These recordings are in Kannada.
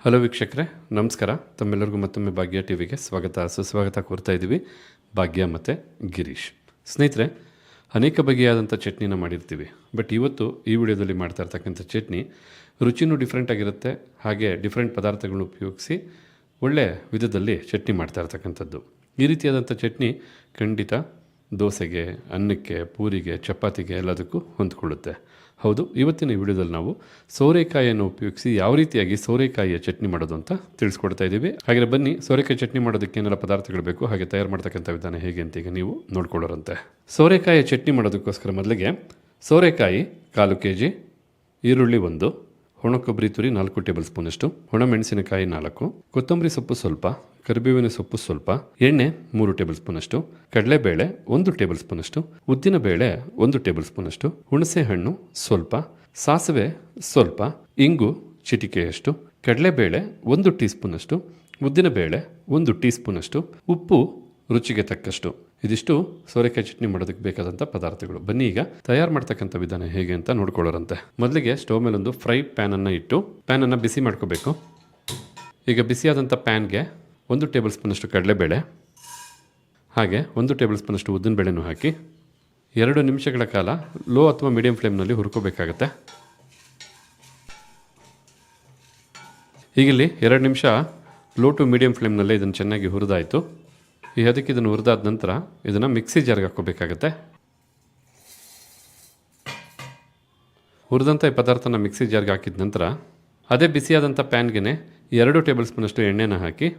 ಹಲೋ ವೀಕ್ಷಕರೇ, ನಮಸ್ಕಾರ. ತಮ್ಮೆಲ್ಲರಿಗೂ ಮತ್ತೊಮ್ಮೆ ಭಾಗ್ಯ ಟಿವಿಗೆ ಸುಸ್ವಾಗತ ಕೋರ್ತಾ ಇದ್ದೀವಿ. ಭಾಗ್ಯ ಮತ್ತು ಗಿರೀಶ್. ಸ್ನೇಹಿತರೆ, ಅನೇಕ ಬಗೆಯಾದಂಥ ಚಟ್ನಿನ ಮಾಡಿರ್ತೀವಿ. ಬಟ್ ಇವತ್ತು ಈ ವಿಡಿಯೋದಲ್ಲಿ ಮಾಡ್ತಾ ಇರ್ತಕ್ಕಂಥ ಚಟ್ನಿ ರುಚಿನೂ ಡಿಫ್ರೆಂಟ್ ಆಗಿರುತ್ತೆ. ಹಾಗೆ ಡಿಫ್ರೆಂಟ್ ಪದಾರ್ಥಗಳನ್ನ ಉಪಯೋಗಿಸಿ ಒಳ್ಳೆ ವಿಧದಲ್ಲಿ ಚಟ್ನಿ ಮಾಡ್ತಾ ಇರ್ತಕ್ಕಂಥದ್ದು. ಈ ರೀತಿಯಾದಂಥ ಚಟ್ನಿ ಖಂಡಿತ ದೋಸೆಗೆ, ಅನ್ನಕ್ಕೆ, ಪೂರಿಗೆ, ಚಪಾತಿಗೆ ಎಲ್ಲದಕ್ಕೂ ಹೊಂದ್ಕೊಳ್ಳುತ್ತೆ. ಹೌದು, ಇವತ್ತಿನ ವಿಡಿಯೋದಲ್ಲಿ ನಾವು ಸೋರೆಕಾಯಿಯನ್ನು ಉಪಯೋಗಿಸಿ ಯಾವ ರೀತಿಯಾಗಿ ಸೋರೆಕಾಯಿಯ ಚಟ್ನಿ ಮಾಡೋದು ಅಂತ ತಿಳಿಸ್ಕೊಡ್ತಾ ಇದ್ದೀವಿ. ಹಾಗೆ ಬನ್ನಿ, ಸೋರೆಕಾಯಿ ಚಟ್ನಿ ಮಾಡೋದಕ್ಕೆ ಏನೆಲ್ಲ ಪದಾರ್ಥಗಳು ಬೇಕು, ಹಾಗೆ ತಯಾರು ಮಾಡ್ತಕ್ಕಂಥ ವಿಧಾನ ಹೇಗೆ ಅಂತ ಈಗ ನೀವು ನೋಡ್ಕೊಳ್ಳೋರಂತೆ. ಸೋರೆಕಾಯಿಯ ಚಟ್ನಿ ಮಾಡೋದಕ್ಕೋಸ್ಕರ ಮೊದಲಿಗೆ ಸೋರೆಕಾಯಿ 1/4 kg, ಈರುಳ್ಳಿ 1, ಒಣ ಕೊಬ್ಬರಿ ತುರಿ 4 ಟೇಬಲ್ ಸ್ಪೂನಷ್ಟು, ಒಣ ಮೆಣಸಿನಕಾಯಿ 4, ಕೊತ್ತಂಬರಿ ಸೊಪ್ಪು ಸ್ವಲ್ಪ, ಕರಿಬೇವಿನ ಸೊಪ್ಪು ಸ್ವಲ್ಪ, ಎಣ್ಣೆ 3 ಟೇಬಲ್ ಸ್ಪೂನಷ್ಟು, ಕಡಲೆಬೇಳೆ 1 ಟೇಬಲ್ ಸ್ಪೂನಷ್ಟು, ಉದ್ದಿನ ಬೇಳೆ 1 ಟೇಬಲ್ ಸ್ಪೂನಷ್ಟು, ಹುಣಸೆ ಹಣ್ಣು ಸ್ವಲ್ಪ, ಸಾಸಿವೆ ಸ್ವಲ್ಪ, ಇಂಗು ಚಿಟಿಕೆಯಷ್ಟು, ಕಡಲೆಬೇಳೆ 1 ಟೀ ಸ್ಪೂನಷ್ಟು, ಉದ್ದಿನ ಬೇಳೆ 1 ಟೀ ಸ್ಪೂನಷ್ಟು, ಉಪ್ಪು ರುಚಿಗೆ ತಕ್ಕಷ್ಟು. ಇದಿಷ್ಟು ಸೋರೆಕಾಯಿ ಚಟ್ನಿ ಮಾಡೋದಕ್ಕೆ ಬೇಕಾದಂಥ ಪದಾರ್ಥಗಳು. ಬನ್ನಿ ಈಗ ತಯಾರು ಮಾಡ್ತಕ್ಕಂಥ ವಿಧಾನ ಹೇಗೆ ಅಂತ ನೋಡ್ಕೊಳ್ಳೋರಂತೆ. ಮೊದಲಿಗೆ ಸ್ಟವ್ ಮೇಲೆ ಒಂದು ಫ್ರೈ ಪ್ಯಾನನ್ನು ಇಟ್ಟು ಪ್ಯಾನನ್ನು ಬಿಸಿ ಮಾಡ್ಕೋಬೇಕು. ಈಗ ಬಿಸಿಯಾದಂಥ ಪ್ಯಾನ್ಗೆ 1 ಟೇಬಲ್ ಸ್ಪೂನಷ್ಟು ಕಡಲೆಬೇಳೆ, ಹಾಗೆ 1 ಟೇಬಲ್ ಸ್ಪೂನಷ್ಟು ಉದ್ದಿನ ಬೇಳೆನೂ ಹಾಕಿ 2 ನಿಮಿಷಗಳ ಕಾಲ ಲೋ ಅಥವಾ ಮೀಡಿಯಂ ಫ್ಲೇಮ್ನಲ್ಲಿ ಹುರ್ಕೋಬೇಕಾಗತ್ತೆ. ಈಗಿಲ್ಲಿ 2 ನಿಮಿಷ ಲೋ ಟು ಮೀಡಿಯಂ ಫ್ಲೇಮ್ನಲ್ಲೇ ಇದನ್ನು ಚೆನ್ನಾಗಿ ಹುರಿದಾಯಿತು. ಈ ಅದಕ್ಕೆ ಇದನ್ನು ಹುರಿದಾದ ನಂತರ ಇದನ್ನು ಮಿಕ್ಸಿ ಜಾರ್ಗೆ ಹಾಕ್ಕೋಬೇಕಾಗತ್ತೆ. ಹುರಿದಂಥ ಈ ಪದಾರ್ಥನ ಮಿಕ್ಸಿ ಜಾರ್ಗೆ ಹಾಕಿದ ನಂತರ ಅದೇ ಬಿಸಿಯಾದಂಥ ಪ್ಯಾನ್ಗೆ 2 ಟೇಬಲ್ ಸ್ಪೂನಷ್ಟು ಎಣ್ಣೆನ ಹಾಕಿ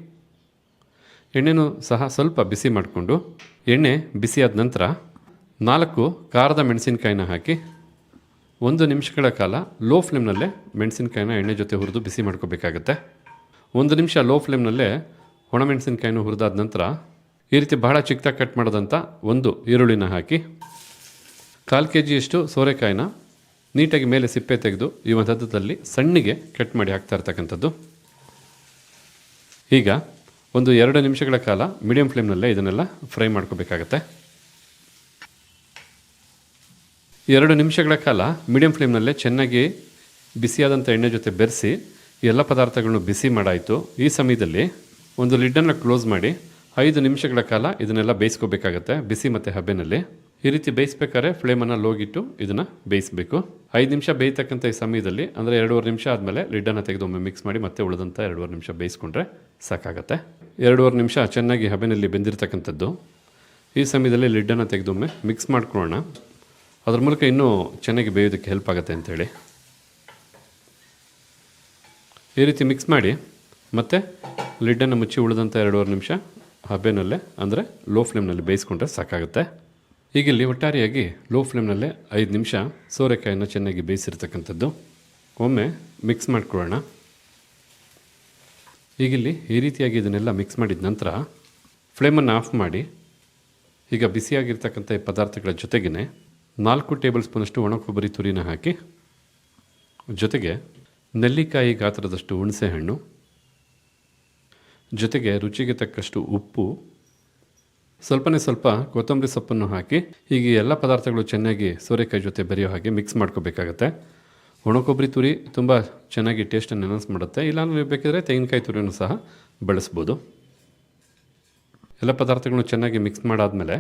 ಎಣ್ಣೆನೂ ಸಹ ಸ್ವಲ್ಪ ಬಿಸಿ ಮಾಡಿಕೊಂಡು ಎಣ್ಣೆ ಬಿಸಿಯಾದ ನಂತರ 4 ಖಾರದ ಮೆಣಸಿನಕಾಯಿನ ಹಾಕಿ 1 ನಿಮಿಷಗಳ ಕಾಲ ಲೋ ಫ್ಲೇಮ್ನಲ್ಲೇ ಮೆಣಸಿನಕಾಯಿನ ಎಣ್ಣೆ ಜೊತೆ ಹುರಿದು ಬಿಸಿ ಮಾಡ್ಕೋಬೇಕಾಗತ್ತೆ. 1 ನಿಮಿಷ ಲೋ ಫ್ಲೇಮ್ನಲ್ಲೇ ಒಣ ಮೆಣಸಿನಕಾಯಿನ ಹುರಿದಾದ ನಂತರ ಈ ರೀತಿ ಬಹಳ ಚಿಕ್ಕದಾಗಿ ಕಟ್ ಮಾಡೋದಂಥ 1 ಈರುಳ್ಳಿನ ಹಾಕಿ 1/4 kg ಸೋರೆಕಾಯಿನ ನೀಟಾಗಿ ಮೇಲೆ ಸಿಪ್ಪೆ ತೆಗೆದು ಈ ಒಂದು ಹದದಲ್ಲಿ ಸಣ್ಣಗೆ ಕಟ್ ಮಾಡಿ ಹಾಕ್ತಾ ಇರ್ತಕ್ಕಂಥದ್ದು. ಈಗ 1-2 ನಿಮಿಷಗಳ ಕಾಲ ಮೀಡಿಯಂ ಫ್ಲೇಮ್ನಲ್ಲೇ ಇದನ್ನೆಲ್ಲ ಫ್ರೈ ಮಾಡ್ಕೋಬೇಕಾಗತ್ತೆ. 2 ನಿಮಿಷಗಳ ಕಾಲ ಮೀಡಿಯಂ ಫ್ಲೇಮ್ನಲ್ಲೇ ಚೆನ್ನಾಗಿ ಬಿಸಿಯಾದಂಥ ಎಣ್ಣೆ ಜೊತೆ ಬೆರೆಸಿ ಎಲ್ಲ ಪದಾರ್ಥಗಳನ್ನು ಬಿಸಿ ಮಾಡಾಯಿತು. ಈ ಸಮಯದಲ್ಲಿ ಒಂದು ಲಿಡ್ಡನ್ನು ಕ್ಲೋಸ್ ಮಾಡಿ 5 ನಿಮಿಷಗಳ ಕಾಲ ಇದನ್ನೆಲ್ಲ ಬೇಯಿಸ್ಕೋಬೇಕಾಗತ್ತೆ ಬಿಸಿ ಮತ್ತು ಹಬೆನಲ್ಲಿ. ಈ ರೀತಿ ಬೇಯಿಸ್ಬೇಕಾದ್ರೆ ಫ್ಲೇಮನ್ನು ಲೋಗಿಟ್ಟು ಇದನ್ನು ಬೇಯಿಸಬೇಕು. 5 ನಿಮಿಷ ಬೇಯ್ತಕ್ಕಂಥ ಈ ಸಮಯದಲ್ಲಿ, ಅಂದರೆ 2.5 ನಿಮಿಷ ಆದಮೇಲೆ ಲಿಡ್ಡನ್ನು ತೆಗೆದು ಒಮ್ಮೆ ಮಿಕ್ಸ್ ಮಾಡಿ ಮತ್ತೆ ಉಳಿದಂಥ 2.5 ನಿಮಿಷ ಬೇಯಿಸ್ಕೊಂಡ್ರೆ ಸಾಕಾಗತ್ತೆ. 2.5 ನಿಮಿಷ ಚೆನ್ನಾಗಿ ಹಬೆನಲ್ಲಿ ಬೆಂದಿರ್ತಕ್ಕಂಥದ್ದು. ಈ ಸಮಯದಲ್ಲಿ ಲಿಡ್ಡನ್ನು ತೆಗೆದೊಮ್ಮೆ ಮಿಕ್ಸ್ ಮಾಡ್ಕೊಳ್ಳೋಣ. ಅದ್ರ ಮೂಲಕ ಇನ್ನೂ ಚೆನ್ನಾಗಿ ಬೇಯೋದಕ್ಕೆ ಹೆಲ್ಪ್ ಆಗುತ್ತೆ ಅಂಥೇಳಿ. ಈ ರೀತಿ ಮಿಕ್ಸ್ ಮಾಡಿ ಮತ್ತೆ ಲಿಡ್ಡನ್ನು ಮುಚ್ಚಿ ಉಳಿದಂಥ 2.5 ನಿಮಿಷ ಹಬೆನಲ್ಲೇ, ಅಂದರೆ ಲೋ ಫ್ಲೇಮ್ನಲ್ಲಿ ಬೇಯಿಸ್ಕೊಂಡ್ರೆ ಸಾಕಾಗುತ್ತೆ. ಈಗಿಲ್ಲಿ ಒಟ್ಟಾರೆಯಾಗಿ ಲೋ ಫ್ಲೇಮ್ನಲ್ಲೇ 5 ನಿಮಿಷ ಸೋರೆಕಾಯನ್ನು ಚೆನ್ನಾಗಿ ಬೇಯಿಸಿರ್ತಕ್ಕಂಥದ್ದು. ಒಮ್ಮೆ ಮಿಕ್ಸ್ ಮಾಡ್ಕೊಳ್ಳೋಣ. ಈಗಿಲ್ಲಿ ಈ ರೀತಿಯಾಗಿ ಇದನ್ನೆಲ್ಲ ಮಿಕ್ಸ್ ಮಾಡಿದ ನಂತರ ಫ್ಲೇಮನ್ನು ಆಫ್ ಮಾಡಿ ಈಗ ಬಿಸಿಯಾಗಿರ್ತಕ್ಕಂಥ ಈ ಪದಾರ್ಥಗಳ ಜೊತೆಗೇ 4 ಟೇಬಲ್ ಸ್ಪೂನಷ್ಟು ಒಣ ಕೊಬ್ಬರಿ ತುರಿನ ಹಾಕಿ, ಜೊತೆಗೆ ನೆಲ್ಲಿಕಾಯಿ ಗಾತ್ರದಷ್ಟು ಹುಣಸೆ ಹಣ್ಣು, ಜೊತೆಗೆ ರುಚಿಗೆ ತಕ್ಕಷ್ಟು ಉಪ್ಪು, ಸ್ವಲ್ಪ ಕೊತ್ತಂಬರಿ ಸೊಪ್ಪನ್ನು ಹಾಕಿ ಈಗ ಎಲ್ಲ ಪದಾರ್ಥಗಳು ಚೆನ್ನಾಗಿ ಸೋರೆಕಾಯಿ ಜೊತೆ ಬೆರೆಯೋ ಹಾಗೆ ಮಿಕ್ಸ್ ಮಾಡ್ಕೋಬೇಕಾಗತ್ತೆ. ಒಣ ಕೊಬ್ಬರಿ ತುರಿ ತುಂಬ ಚೆನ್ನಾಗಿ ಟೇಸ್ಟನ್ನು ಎನ್ಹಾನ್ಸ್ ಮಾಡುತ್ತೆ. ಇಲ್ಲಾಂದ್ರೆ ನೀವು ಬೇಕಿದ್ರೆ ತೆಂಗಿನಕಾಯಿ ತುರಿಯನ್ನು ಸಹ ಬಳಸ್ಬೋದು. ಎಲ್ಲ ಪದಾರ್ಥಗಳನ್ನು ಚೆನ್ನಾಗಿ ಮಿಕ್ಸ್ ಮಾಡಾದಮೇಲೆ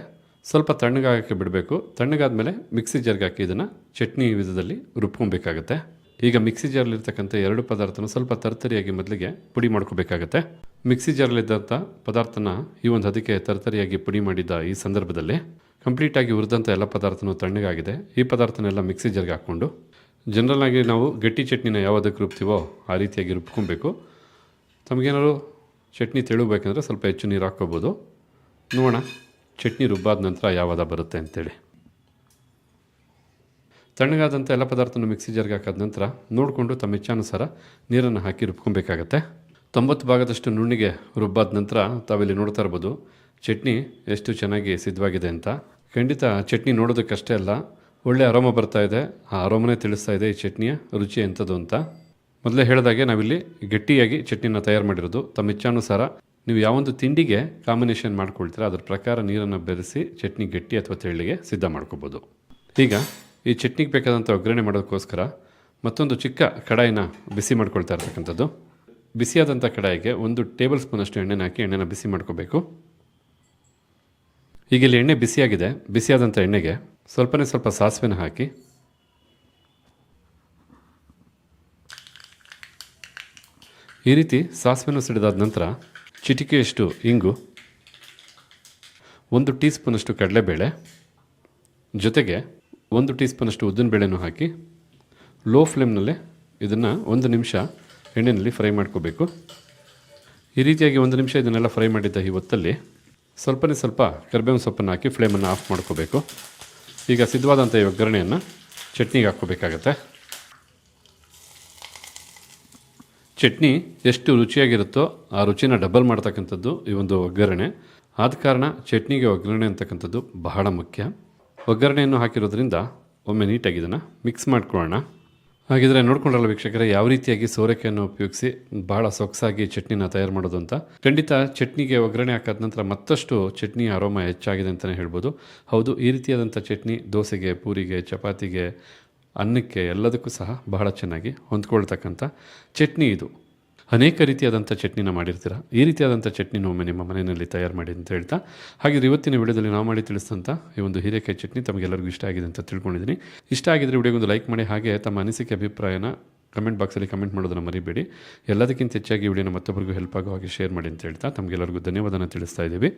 ಸ್ವಲ್ಪ ತಣ್ಣಗಾಗೋಕ್ಕೆ ಬಿಡಬೇಕು. ತಣ್ಣಗಾದಮೇಲೆ ಮಿಕ್ಸಿ ಜಾರ್ಗೆ ಹಾಕಿ ಇದನ್ನು ಚಟ್ನಿ ವಿಧದಲ್ಲಿ ರುಬ್ಕೊಬೇಕಾಗತ್ತೆ. ಈಗ ಮಿಕ್ಸಿ ಜಾರ್ಲಿರ್ತಕ್ಕಂಥ 2 ಪದಾರ್ಥನ ಸ್ವಲ್ಪ ತರ್ತರಿಯಾಗಿ ಮೊದಲಿಗೆ ಪುಡಿ ಮಾಡ್ಕೋಬೇಕಾಗತ್ತೆ. ಮಿಕ್ಸಿ ಜಾರ್ಲಿದ್ದಂಥ ಪದಾರ್ಥನ ಈ ಒಂದು ಅದಕ್ಕೆ ತರ್ತರಿಯಾಗಿ ಪುಡಿ ಮಾಡಿದ್ದ ಈ ಸಂದರ್ಭದಲ್ಲಿ ಕಂಪ್ಲೀಟಾಗಿ ಹುರಿದಂಥ ಎಲ್ಲ ಪದಾರ್ಥನೂ ತಣ್ಣಗಾಗಿದೆ. ಈ ಪದಾರ್ಥನೆಲ್ಲ ಮಿಕ್ಸಿ ಜಾರ್ಗೆ ಹಾಕ್ಕೊಂಡು ಜನರಲ್ ಆಗಿ ನಾವು ಗಟ್ಟಿ ಚಟ್ನಿನ ಯಾವುದಕ್ಕೆ ರುಬ್ತೀವೋ ಆ ರೀತಿಯಾಗಿ ರುಬ್ಕೊಬೇಕು. ತಮಗೇನಾದ್ರು ಚಟ್ನಿ ತೆಳುಬೇಕಂದ್ರೆ ಸ್ವಲ್ಪ ಹೆಚ್ಚು ನೀರು ಹಾಕ್ಕೋಬೋದು. ನೋಡೋಣ ಚಟ್ನಿ ರುಬ್ಬಾದ ನಂತರ ಯಾವಾಗ ಬರುತ್ತೆ ಅಂತೇಳಿ. ತಣ್ಣಗಾದಂಥ ಎಲ್ಲ ಪದಾರ್ಥನ ಮಿಕ್ಸಿ ಜಾರ್ಗೆ ಹಾಕಾದ ನಂತರ ನೋಡಿಕೊಂಡು ತಮ್ಮ ಇಚ್ಛಾನುಸಾರ ನೀರನ್ನು ಹಾಕಿ ರುಬ್ಕೊಬೇಕಾಗತ್ತೆ. 90 ಭಾಗದಷ್ಟು ನುಣ್ಣಿಗೆ ರುಬ್ಬಾದ ನಂತರ ತಾವಿಲ್ಲಿ ನೋಡ್ತಾ ಇರ್ಬೋದು ಚಟ್ನಿ ಎಷ್ಟು ಚೆನ್ನಾಗಿ ಸಿದ್ಧವಾಗಿದೆ ಅಂತ. ಖಂಡಿತ ಚಟ್ನಿ ನೋಡೋದಕ್ಕಷ್ಟೇ ಅಲ್ಲ, ಒಳ್ಳೆ ಅರೋಮ ಬರ್ತಾ ಇದೆ. ಆ ಅರೋಮನೇ ತಿಳಿಸ್ತಾ ಇದೆ ಈ ಚಟ್ನಿಯ ರುಚಿ ಎಂಥದ್ದು ಅಂತ. ಮೊದಲೇ ಹೇಳಿದಾಗೆ ನಾವಿಲ್ಲಿ ಗಟ್ಟಿಯಾಗಿ ಚಟ್ನಿನ ತಯಾರು ಮಾಡಿರೋದು. ತಮ್ಮ ಇಚ್ಛಾನುಸಾರ ನೀವು ಯಾವೊಂದು ತಿಂಡಿಗೆ ಕಾಂಬಿನೇಷನ್ ಮಾಡ್ಕೊಳ್ತೀರಾ ಅದ್ರ ಪ್ರಕಾರ ನೀರನ್ನು ಬೆರೆಸಿ ಚಟ್ನಿ ಗಟ್ಟಿ ಅಥವಾ ತೆಳ್ಳಗೆ ಸಿದ್ಧ ಮಾಡ್ಕೋಬೋದು. ಈಗ ಈ ಚಟ್ನಿಗೆ ಬೇಕಾದಂಥ ಒಗ್ಗರಣೆ ಮಾಡೋದಕ್ಕೋಸ್ಕರ ಮತ್ತೊಂದು ಚಿಕ್ಕ ಕಡಾಯಿನ ಬಿಸಿ ಮಾಡ್ಕೊಳ್ತಾ ಇರ್ತಕ್ಕಂಥದ್ದು. ಬಿಸಿಯಾದಂಥ ಕಡಾಯಿಗೆ 1 ಟೇಬಲ್ ಸ್ಪೂನಷ್ಟು ಎಣ್ಣೆನ ಹಾಕಿ ಎಣ್ಣೆನ ಬಿಸಿ ಮಾಡ್ಕೋಬೇಕು. ಈಗ ಇಲ್ಲಿ ಎಣ್ಣೆ ಬಿಸಿಯಾಗಿದೆ. ಬಿಸಿಯಾದಂಥ ಎಣ್ಣೆಗೆ ಸ್ವಲ್ಪ ಸಾಸಿವೆನ ಹಾಕಿ ಈ ರೀತಿ ಸಾಸಿವೆನ ಸಿಡಿದಾದ ನಂತರ ಚಿಟಿಕೆಯಷ್ಟು ಇಂಗು, 1 ಟೀ ಸ್ಪೂನಷ್ಟು ಕಡಲೆಬೇಳೆ, ಜೊತೆಗೆ 1 ಟೀ ಸ್ಪೂನಷ್ಟು ಉದ್ದಿನಬೇಳೆನೂ ಹಾಕಿ ಲೋ ಫ್ಲೇಮ್ನಲ್ಲೇ ಇದನ್ನು 1 ನಿಮಿಷ ಎಣ್ಣೆಯಲ್ಲಿ ಫ್ರೈ ಮಾಡ್ಕೋಬೇಕು. ಈ ರೀತಿಯಾಗಿ 1 ನಿಮಿಷ ಇದನ್ನೆಲ್ಲ ಫ್ರೈ ಮಾಡಿದ್ದ ಈ ಹೊತ್ತಲ್ಲಿ ಸ್ವಲ್ಪ ಕರಿಬೇವಿನ ಸೊಪ್ಪನ್ನು ಹಾಕಿ ಫ್ಲೇಮನ್ನು ಆಫ್ ಮಾಡ್ಕೋಬೇಕು. ಈಗ ಸಿದ್ಧವಾದಂಥ ಈ ಒಗ್ಗರಣೆಯನ್ನು ಚಟ್ನಿಗೆ ಹಾಕ್ಕೋಬೇಕಾಗತ್ತೆ. ಚಟ್ನಿ ಎಷ್ಟು ರುಚಿಯಾಗಿರುತ್ತೋ ಆ ರುಚಿನ ಡಬಲ್ ಮಾಡ್ತಕ್ಕಂಥದ್ದು ಈ ಒಂದು ಒಗ್ಗರಣೆ. ಆದ ಕಾರಣ ಚಟ್ನಿಗೆ ಒಗ್ಗರಣೆ ಅಂತಕ್ಕಂಥದ್ದು ಬಹಳ ಮುಖ್ಯ. ಒಗ್ಗರಣೆಯನ್ನು ಹಾಕಿರೋದ್ರಿಂದ ಒಮ್ಮೆ ನೀಟಾಗಿ ಇದನ್ನು ಮಿಕ್ಸ್ ಮಾಡ್ಕೊಳ್ಳೋಣ. ಹಾಗಿದ್ರೆ ನೋಡ್ಕೊಂಡ್ರಲ್ಲ ವೀಕ್ಷಕರೇ, ಯಾವ ರೀತಿಯಾಗಿ ಸೋರೆಕಾಯನ್ನು ಉಪಯೋಗಿಸಿ ಬಹಳ ಸೊಗಸಾಗಿ ಚಟ್ನಿನ ತಯಾರು ಮಾಡೋದು ಅಂತ. ಖಂಡಿತ ಚಟ್ನಿಗೆ ಒಗ್ಗರಣೆ ಹಾಕಿದ ನಂತರ ಮತ್ತಷ್ಟು ಚಟ್ನಿ ಅರೋಮ ಹೆಚ್ಚಾಗಿದೆ ಅಂತಲೇ ಹೇಳ್ಬೋದು. ಹೌದು, ಈ ರೀತಿಯಾದಂಥ ಚಟ್ನಿ ದೋಸೆಗೆ, ಪೂರಿಗೆ, ಚಪಾತಿಗೆ, ಅನ್ನಕ್ಕೆ ಎಲ್ಲದಕ್ಕೂ ಸಹ ಬಹಳ ಚೆನ್ನಾಗಿ ಹೊಂದ್ಕೊಳ್ತಕ್ಕಂಥ ಚಟ್ನಿ ಇದು. ಅನೇಕ ರೀತಿಯಾದಂಥ ಚಟ್ನಿನ ಮಾಡಿರ್ತೀರ. ಈ ರೀತಿಯಾದಂಥ ಚಟ್ನಿನ ಒಮ್ಮೆ ನಿಮ್ಮ ಮನೆಯಲ್ಲಿ ತಯಾರು ಮಾಡಿ ಅಂತ ಹೇಳ್ತಾ, ಹಾಗೆ ಇವತ್ತಿನ ವಿಡಿಯೋದಲ್ಲಿ ನಾವು ಮಾಡಿ ತಿಳಿಸಿದಂಥ ಈ ಒಂದು ಹೀರೆಕಾಯಿ ಚಟ್ನಿ ತಮಗೆಲ್ಲರಿಗೂ ಇಷ್ಟ ಆಗಿದೆ ಅಂತ ತಿಳ್ಕೊಂಡಿದ್ದೀನಿ. ಇಷ್ಟ ಆಗಿದ್ದರೆ ವಿಡಿಯೋಗೊಂದು ಲೈಕ್ ಮಾಡಿ, ಹಾಗೆ ತಮ್ಮ ಅನಿಸಿಕೆ ಅಭಿಪ್ರಾಯನ ಕಮೆಂಟ್ ಬಾಕ್ಸಲ್ಲಿ ಕಮೆಂಟ್ ಮಾಡೋದನ್ನು ಮರಿಬೇಡಿ. ಎಲ್ಲದಕ್ಕಿಂತ ಹೆಚ್ಚಾಗಿ ವಿಡಿಯೋನ ಮತ್ತೊಬ್ಬರಿಗೂ ಹೆಲ್ಪ್ ಆಗೋ ಹಾಗೆ ಶೇರ್ ಮಾಡಿ ಅಂತ ಹೇಳ್ತಾ ತಮಗೆಲ್ಲರಿಗೂ ಧನ್ಯವಾದನ ತಿಳಿಸ್ತಾ ಇದ್ದೀವಿ.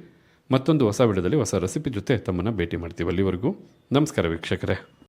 ಮತ್ತೊಂದು ಹೊಸ ವಿಡಿಯೋದಲ್ಲಿ ಹೊಸ ರೆಸಿಪಿ ಜೊತೆ ತಮ್ಮನ್ನು ಭೇಟಿ ಮಾಡ್ತೀವಿ. ಅಲ್ಲಿವರೆಗೂ ನಮಸ್ಕಾರ ವೀಕ್ಷಕರೇ.